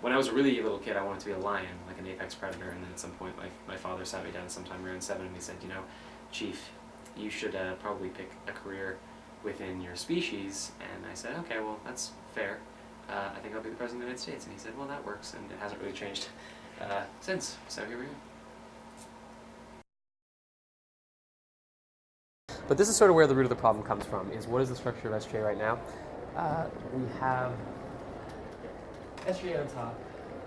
When I was a really little kid, I wanted to be a lion, like an apex predator, and then at some point my father sat me down sometime around 7 and he said, you know, Chief, you should probably pick a career within your species. And I said, okay, well, that's fair. I think I'll be the President of the United States. And he said, well, that works, and it hasn't really changed since, so here we are. But this is sort of where the root of the problem comes from, is what is the structure of SGA right now? We have SGA on top,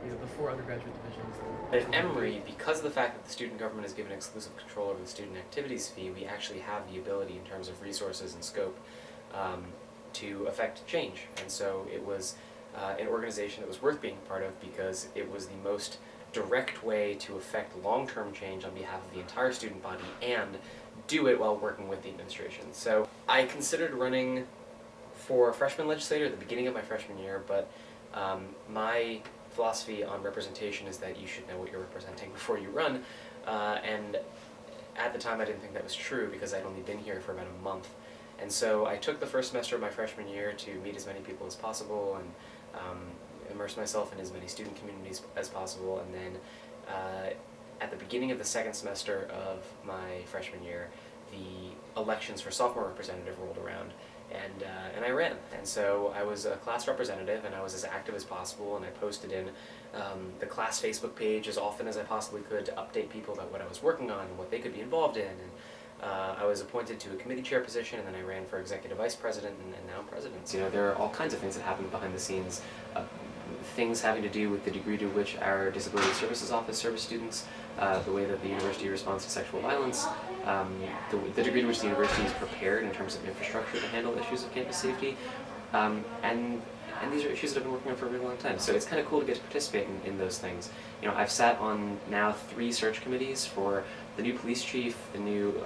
the 4 undergraduate divisions. At Emory, because of the fact that the student government is given exclusive control over the student activities fee, we actually have the ability in terms of resources and scope to affect change. And so it was an organization that was worth being a part of because it was the most direct way to affect long-term change on behalf of the entire student body and do it while working with the administration. So I considered running for freshman legislator at the beginning of my freshman year, but my philosophy on representation is that you should know what you're representing before you run, and at the time I didn't think that was true because I'd only been here for about a month. And so I took the first semester of my freshman year to meet as many people as possible and immerse myself in as many student communities as possible, and then at the beginning of the second semester of my freshman year, the elections for sophomore representative rolled around, and I ran. And so I was a class representative, and I was as active as possible, and I posted in the class Facebook page as often as I possibly could to update people about what I was working on and what they could be involved in. And I was appointed to a committee chair position, and then I ran for executive vice president, and now I'm president. You know, there are all kinds of things that happen behind the scenes. Things having to do with the degree to which our Disability Services Office serves students, the way that the university responds to sexual violence, the degree to which the university is prepared in terms of infrastructure to handle issues of campus safety, and these are issues that I've been working on for a really long time. So it's kind of cool to get to participate in those things. You know, I've sat on now 3 search committees for the new police chief, the new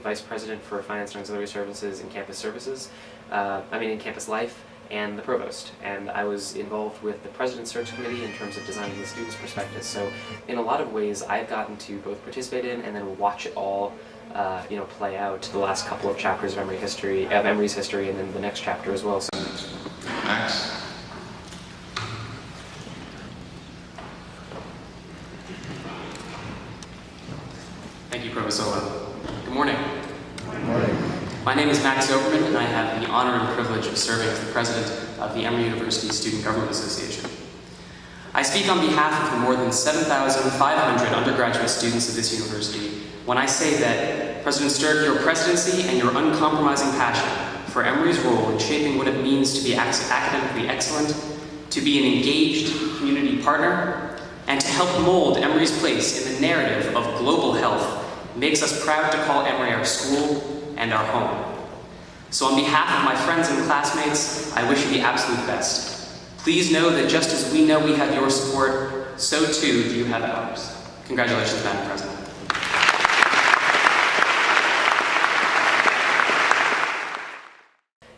vice president for finance and auxiliary services and campus services, in campus life, and the provost. And I was involved with the president's search committee in terms of designing the students' prospectus. So in a lot of ways, I've gotten to both participate in and then watch it all play out the last couple of chapters of Emory's history, and then the next chapter as well. So. Max? Thank you, Provost Zola. Good morning. Good morning. My name is Max Zoberman, and I have the honor and privilege of serving as the president of the Emory University Student Government Association. I speak on behalf of the more than 7,500 undergraduate students of this university when I say that, President Sturck, your presidency and your uncompromising passion for Emory's role in shaping what it means to be academically excellent, to be an engaged community partner, and to help mold Emory's place in the narrative of global health makes us proud to call Emory our school and our home. So on behalf of my friends and classmates, I wish you the absolute best. Please know that just as we know we have your support, so too do you have ours. Congratulations, Madam President.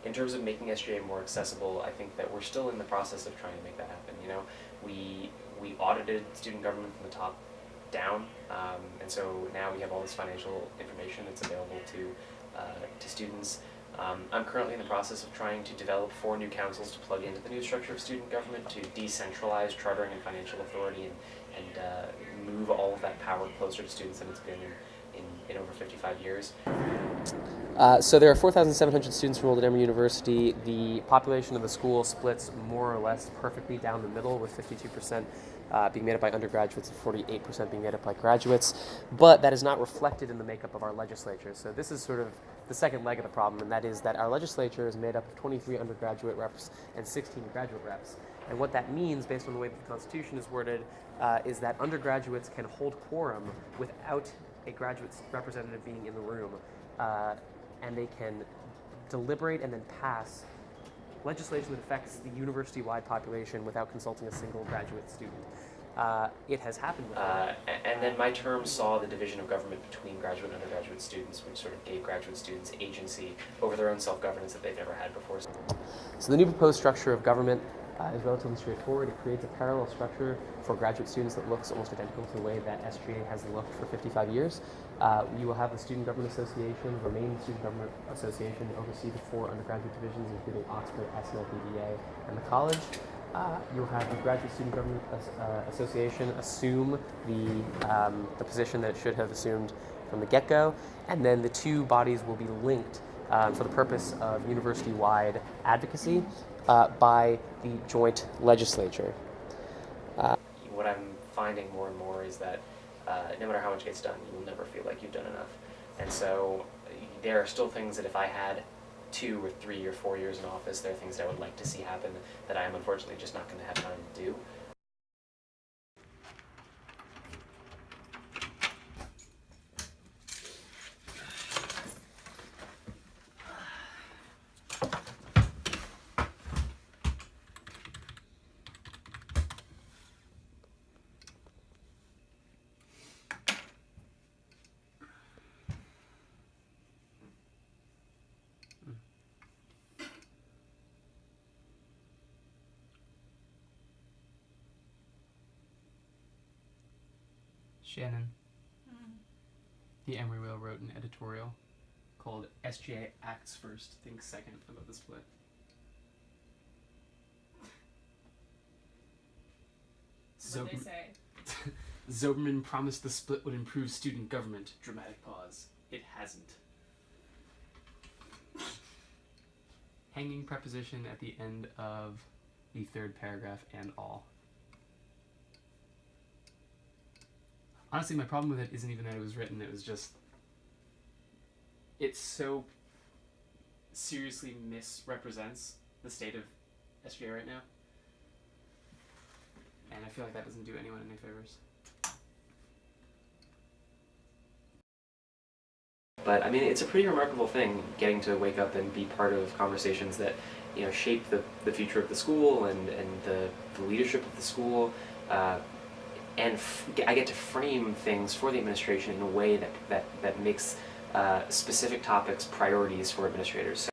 In terms of making SGA more accessible, I think that we're still in the process of trying to make that happen. You know, we audited student government from the top down, and so now we have all this financial information that's available to students. I'm currently in the process of trying to develop 4 new councils to plug into the new structure of student government to decentralize chartering and financial authority and move all of that power closer to students than it's been in over 55 years. So there are 4,700 students enrolled at Emory University. The population of the school splits more or less perfectly down the middle, with 52% being made up by undergraduates and 48% being made up by graduates. But that is not reflected in the makeup of our legislature. So this is sort of the second leg of the problem, and that is that our legislature is made up of 23 undergraduate reps and 16 graduate reps. And what that means, based on the way that the Constitution is worded, is that undergraduates can hold quorum without a graduate representative being in the room. And they can deliberate and then pass legislation that affects the university-wide population without consulting a single graduate student. It has happened before. And then my term saw the division of government between graduate and undergraduate students, which sort of gave graduate students agency over their own self-governance that they've never had before. So the new proposed structure of government is relatively straightforward. It creates a parallel structure for graduate students that looks almost identical to the way that SGA has looked for 55 years. You will have the Student Government Association, remain the Student Government Association, oversee the 4 undergraduate divisions, including Oxford, SNL, BDA, and the college. You'll have the Graduate Student Government Association assume the position that it should have assumed from the get-go, and then the two bodies will be linked for the purpose of university-wide advocacy by the joint legislature. What I'm finding more and more is that no matter how much gets done, you'll never feel like you've done enough. And so there are still things that if I had 2 or 3 or 4 years in office, there are things that I would like to see happen that I am unfortunately just not going to have time to do. Shannon, the Emory Whale wrote an editorial called SGA Acts First, Thinks Second about the split. What did they say? Zoberman promised the split would improve student government. Dramatic pause. It hasn't. Hanging preposition at the end of the third paragraph and all. Honestly, my problem with it isn't even that it was written, it was just... It so seriously misrepresents the state of SGA right now. And I feel like that doesn't do anyone any favors. But I mean, it's a pretty remarkable thing getting to wake up and be part of conversations that, you know, shape the future of the school and the leadership of the school. And I get to frame things for the administration in a way that makes specific topics priorities for administrators.